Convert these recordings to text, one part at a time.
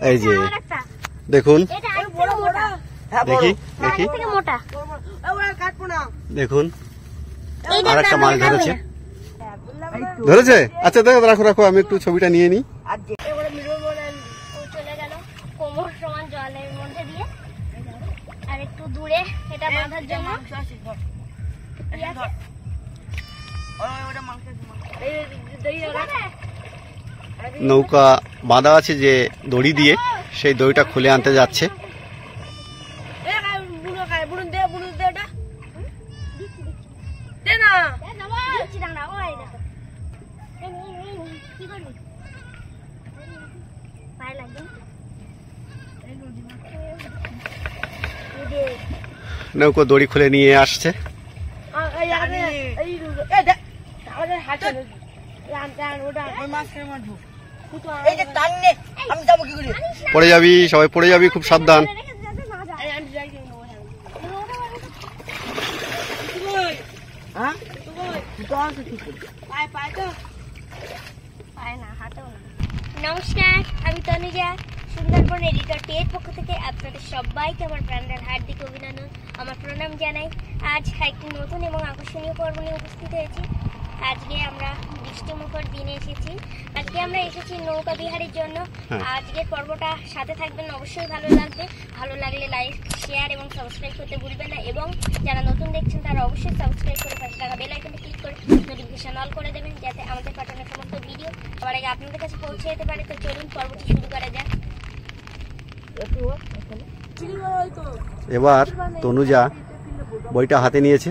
এই যে দেখুন, দেখি দেখি দেখুন আর একটা মাছ ধরেছে। ধরেছে? আচ্ছা দেখো, রাখো রাখো, আমি একটু ছবিটা নিয়ে নিই। চলে গেল কোমর সমান জলের মধ্যে দিয়ে, আর একটু দূরে এটা বাঁধার জন্য নৌকা বাঁধা আছে যে দড়ি দিয়ে, সেই দড়িটা খুলে আনতে যাচ্ছে। নৌকো দড়ি খুলে নিয়ে আসছে। পড়ে যাবি, সবাই পড়ে যাবি, খুব সাবধান। নমস্কার, আমি তনুজা, সুন্দরবন এডিটর টিয়ের পক্ষ থেকে আপনাদের সবাইকে আমার প্রাণের হার্দিক অভিনন্দন, আমার প্রণাম জানাই। আজ একটি নতুন এবং আকর্ষণীয় পর্ব নিয়ে উপস্থিত হয়েছি। আজকে আমরা বৃষ্টিমুখর দিনে এসেছি। আজকে আমরা এসেছি নৌকা বিহারের জন্য। আজকের পর্বটা সাথে থাকবেন, অবশ্যই ভালো লাগবে। ভালো লাগলে লাইক, শেয়ার এবং সাবস্ক্রাইব করতে ভুলবেন না, এবং যারা নতুন দেখছেন তারা অবশ্যই সাবস্ক্রাইব করে পাশে থাকা বেল আইকনে ক্লিক করে নোটিফিকেশন অল করে দেবেন, যাতে আমাদের পাঠানো সমস্ত ভিডিও সবার আগে আপনাদের কাছে পৌঁছে যেতে পারে। তো চলুন পর্বটি শুরু করা যাক। এবার তনুজা বইটা হাতে নিয়েছে।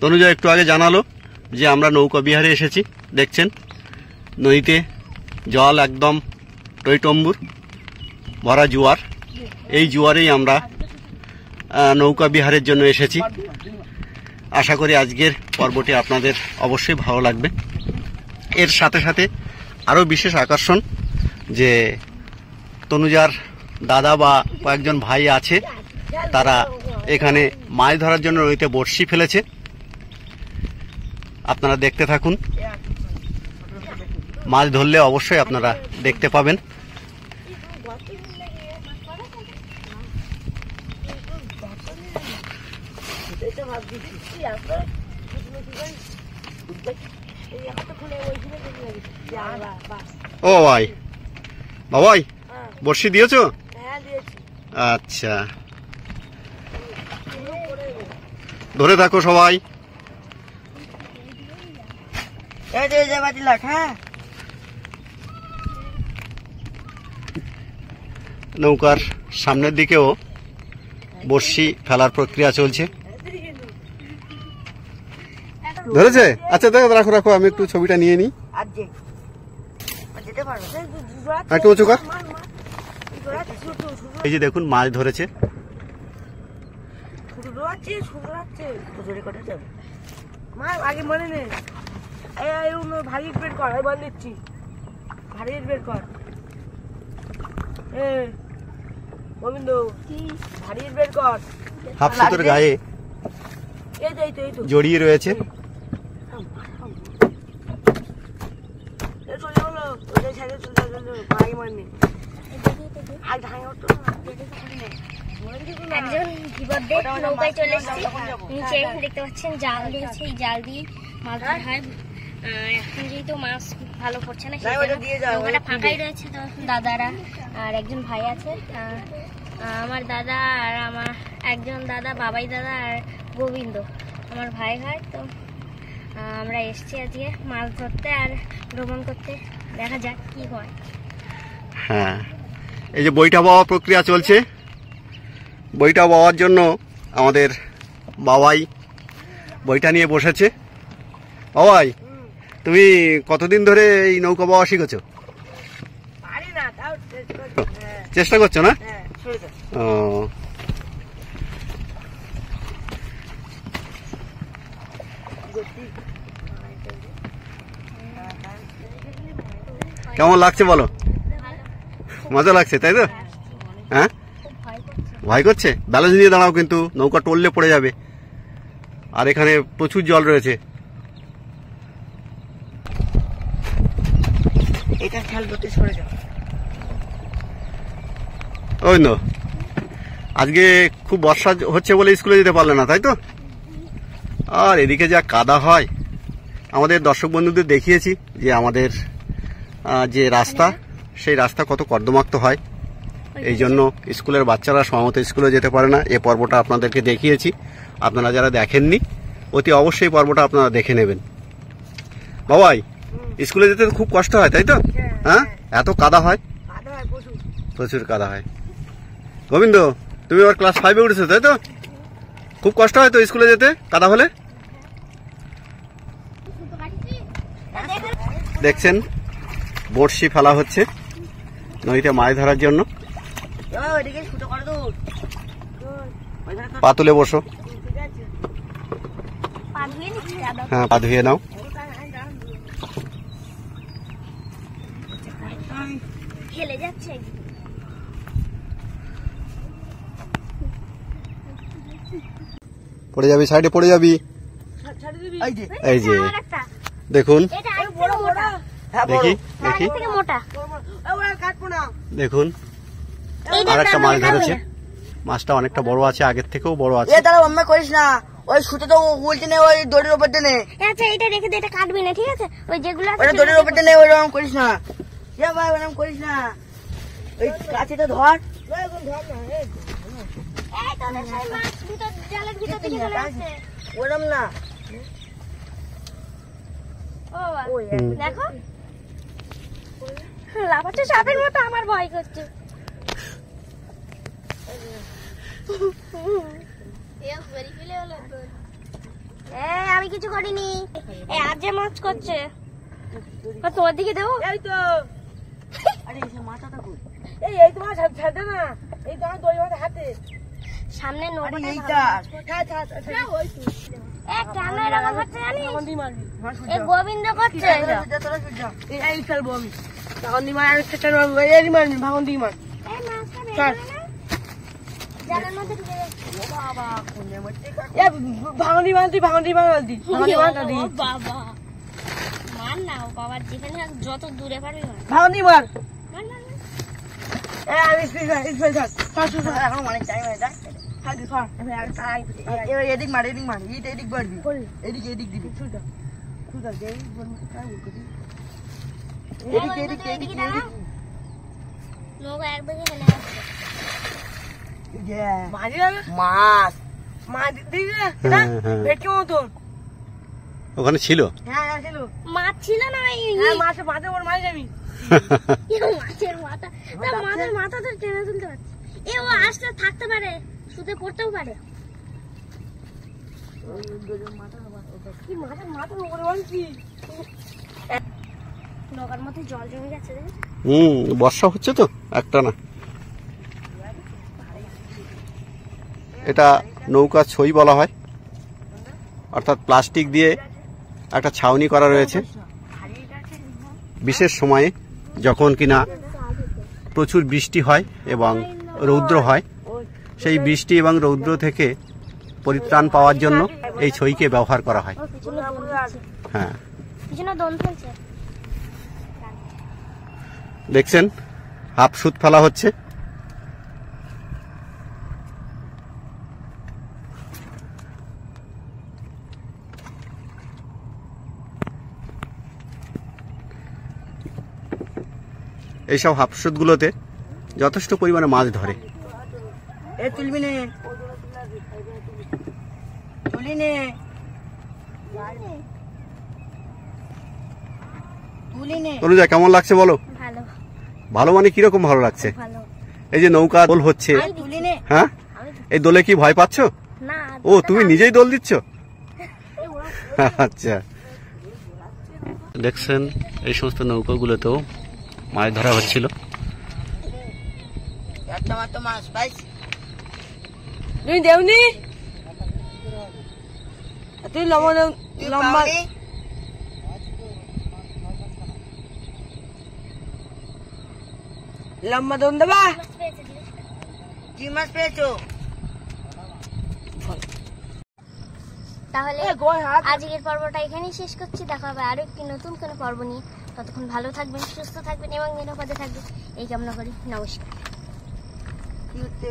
তনুজা একটু আগে জানালো যে আমরা নৌকা বিহারে এসেছি। দেখছেন নদীতে জল একদম টইটম্বুর, ভরা জোয়ার। এই জোয়ারেই আমরা নৌকা বিহারের জন্য এসেছি। আশা করি আজকের পর্বটি আপনাদের অবশ্যই ভালো লাগবে। এর সাথে সাথে আরও বিশেষ আকর্ষণ যে তনুজার দাদা বা কয়েকজন ভাই আছে, তারা এখানে মাছ ধরার জন্য নদীতে বড়শি ফেলেছে। আপনারা দেখতে থাকুন, মাছ ধরলে অবশ্যই আপনারা দেখতে পাবেন। ও ভাই, বাবাই বড়শি দিয়েছো? আচ্ছা, ধরে থাকো সবাই। নৌকার সামনের দিকেও বড়শি ফেলার প্রক্রিয়া চলছে। ধরেছে? আচ্ছা দেখো, রাখো রাখো, আমি একটু ছবিটা নিয়ে নিই। একটু উঁচু কর। এই যে দেখুন মাছ ধরেছে। আগে মনে নেই, ভারী বের কর, বল দিচ্ছি, ভারী বের কর। গোবিন্দ, ভারী বের কর। হাফ সুতোর গায়ে জড়িয়ে রয়েছে। একজন বিপদে নৌকায় চলে এসেছি। নিচে দেখতে পাচ্ছেন জাল দিয়েছে, এই জাল দিয়ে মাছ ধরা হয়। এখন যেহেতু মাছ ভালো পড়ছে না, নৌকাটা ফাঁকাই রয়েছে। তো দাদারা আর একজন ভাই আছে, আমার দাদা আর আমার একজন দাদা, বাবাই দাদা আর গোবিন্দ আমার ভাই হয়। তো আমরা এসছি আজকে মাছ ধরতে আর ভ্রমণ করতে, দেখা যাক কি হয়। হ্যাঁ, এই যে বইটা পাওয়া প্রক্রিয়া চলছে। বইটা পাওয়ার জন্য আমাদের বাবাই বইটা নিয়ে বসেছে। বাবাই, তুমি কতদিন ধরে এই নৌকা পাওয়া শিখেছো? চেষ্টা করছো না? ও, কেমন লাগছে বলো? মজা লাগছে তাই তো? হ্যাঁ, খুব ভয় করছে। ভয় করছে? ব্যালেন্স নিয়ে দাঁড়াও, কিন্তু নৌকা টললে পড়ে যাবে। আর এখানে প্রচুর জল রয়েছে। এটা খেয়াল করতে সরে যাও। ওই নো, আজকে খুব বর্ষা হচ্ছে বলে স্কুলে যেতে পারলে না তাই তো? আর এদিকে যা কাদা হয়, আমাদের দর্শক বন্ধুদের দেখিয়েছি যে আমাদের যে রাস্তা, সেই রাস্তা কত কর্দমাক্ত হয়। এই জন্য স্কুলের বাচ্চারা সময়মতো স্কুলে যেতে পারে না। এ পর্বটা আপনাদেরকে দেখিয়েছি। আপনারা যারা দেখেননি, অতি অবশ্যই পর্বটা আপনারা দেখে নেবেন। বাবাই, স্কুলে যেতে খুব কষ্ট হয় তাই তো? হ্যাঁ, এত কাদা হয়, কাদা হয় প্রচুর। প্রচুর কাদা হয়। গোবিন্দ, তুমি আবার ক্লাস 5-এ উঠেছো তাই তো? খুব কষ্ট হয় তো স্কুলে যেতে কাদা হলে? দেখছেন বড়শি ফেলা হচ্ছে নদীতে মাছ ধরার জন্য। এদিকে ছুটো করে দূর। পা তুলে বসো। ঠিক আছে। পা ধুয়ে নিচ্ছি দাদা। হ্যাঁ, পা ধুয়ে নাও। খেলে যাচ্ছে। পড়ে যাবি, সাইডে পড়ে যাবি। ছাড়ে দিবি। এই যে আর একটা। দেখুন, এটা আরেক থেকে মোটা। হ্যাঁ বড়। দেখি হ্যাঁ, দেখি আরেক থেকে মোটা। ওরা কাটবো না। দেখুন, এইটা আর একটা মাছ দাম ধরেছে। হবে। মাছটা অনেকটা বড় আছে, আগের থেকেও বড় আছে। এ তারা অম্মে করিস না। ওই সুতো তো উল্টে নে, ওই দড়ির উপর টেনে। আচ্ছা এটা রেখে দে, এটা কাটবি না, ঠিক আছে? ওই যেগুলো আছে ওটা দড়ির উপর টেনে, ওইরকম করিস না। এ ভাই ওরকম করিস না। ওই কাছিটা ধর। ধর না। এই তোদের সেই মাছ ভিতর জালের ভিতর থেকে চলে আসছে। ওরকম না। ও বাবা, ওই দেখো লাফাচ্ছে সাপের মতো, আমার ভয় করছে। আমি কিছু করিনি। আজ যে মাছ করছে তোমার দিকে দেবো। এই তো। আরে এই মাথাটা কই? এই তোমার ছাড়তে না। এই তোমার দড়ি মাথা হাতে। সামনে আরে নৌকাটা এইটা। কেন এরকম হচ্ছে জানিস? এখন দি মারবি। এ গোবিন্দ করছে। এই খেলবো আমি। ভাগন দি মার, আর একটা মারবো। এই মারবি, ভাগন দি মার। এই মাছটা বের ছাড়। হবে না? জালের মধ্যে ঢুকে যাচ্ছে। এ ভাগন দি মার, তুই ভাগন দি মার দি। ভাগন দি মার দি। ও বাবা, মার না, ও বাবা যেখানে যত দূরে পারবি মার। ভাগন দি মার। মার, মার, মার। এ আমি স্পিড ছাড়। ছাড়। এখন অনেক টাইম হয়ে যায়। ছাড় দি, ছাড়। এবার এদিক মার, এদিক মার। এদিক বাড়বি। এদিক দিবি। ছুটা। দেই বলবি কাই বলবি। এদিক। নৌকা একদিকে ফেলে আসছে। মাছ। মাছ দিদি না? হ্যাঁ, হ্যাঁ। ভেটকি মতন। ওখানে ছিল। হ্যাঁ ছিল। মাছ ছিল না হ্যাঁ মাছের ওর মাছ যাবি। মাছের মাথা, তার মাছের মাথা তো টেনে তুলতে পারছে। এ ও আসতে থাকতে পারে, শুতে পড়তেও পারে। কি মাছের মাথার উপরে বলছি। নৌকার মধ্যে জল জমে গেছে দেখেছো? বর্ষা হচ্ছে তো একটা না। এটা নৌকা ছই বলা হয়, অর্থাৎ প্লাস্টিক দিয়ে একটা ছাউনি করা রয়েছে। বিশেষ সময়ে যখন কিনা প্রচুর বৃষ্টি হয় এবং রৌদ্র হয়, সেই বৃষ্টি এবং রৌদ্র থেকে পরিত্রাণ পাওয়ার জন্য এই ছইকে ব্যবহার করা হয়। ও পিছনে দোন ফেলছে। হ্যাঁ, পিছনে দোন ফেলছে। দেখছেন হাফ সুত ফেলা হচ্ছে। এইসব হাফ সুতগুলোতে যথেষ্ট পরিমাণে মাছ ধরে। এ তুলবি নে। তুলি নে। তনুজা, কেমন লাগছে বলো? ভালো, ভালো মানে কিরকম ভালো লাগছে? ভালো। এই যে নৌকা দোল হচ্ছে, তুলি নে। হ্যাঁ, এই দোলে কি ভয় পাচ্ছ? না, ও, তুমি নিজেই দোল দিচ্ছ? আচ্ছা, দেখছেন এই সমস্ত নৌকাগুলোতেও মাছ ধরা হচ্ছিল। একটা মাত্র মাছ পাইছি। তুই দেওনি? তুই লম্বা লম্বা দন দেবা মাছ পেয়েছে জিজ্ঞেস কর। কি মাছ পেয়েছো তাহলে গোয় হাত আজকের পর্বটা এখানেই শেষ করছি। দেখা হবে আরো একটি নতুন কোনো পর্ব নিয়ে। ততক্ষণ ভালো থাকবেন, সুস্থ থাকবেন এবং নিরাপদে থাকবেন এই কামনা করি। নমস্কার। কি হচ্ছে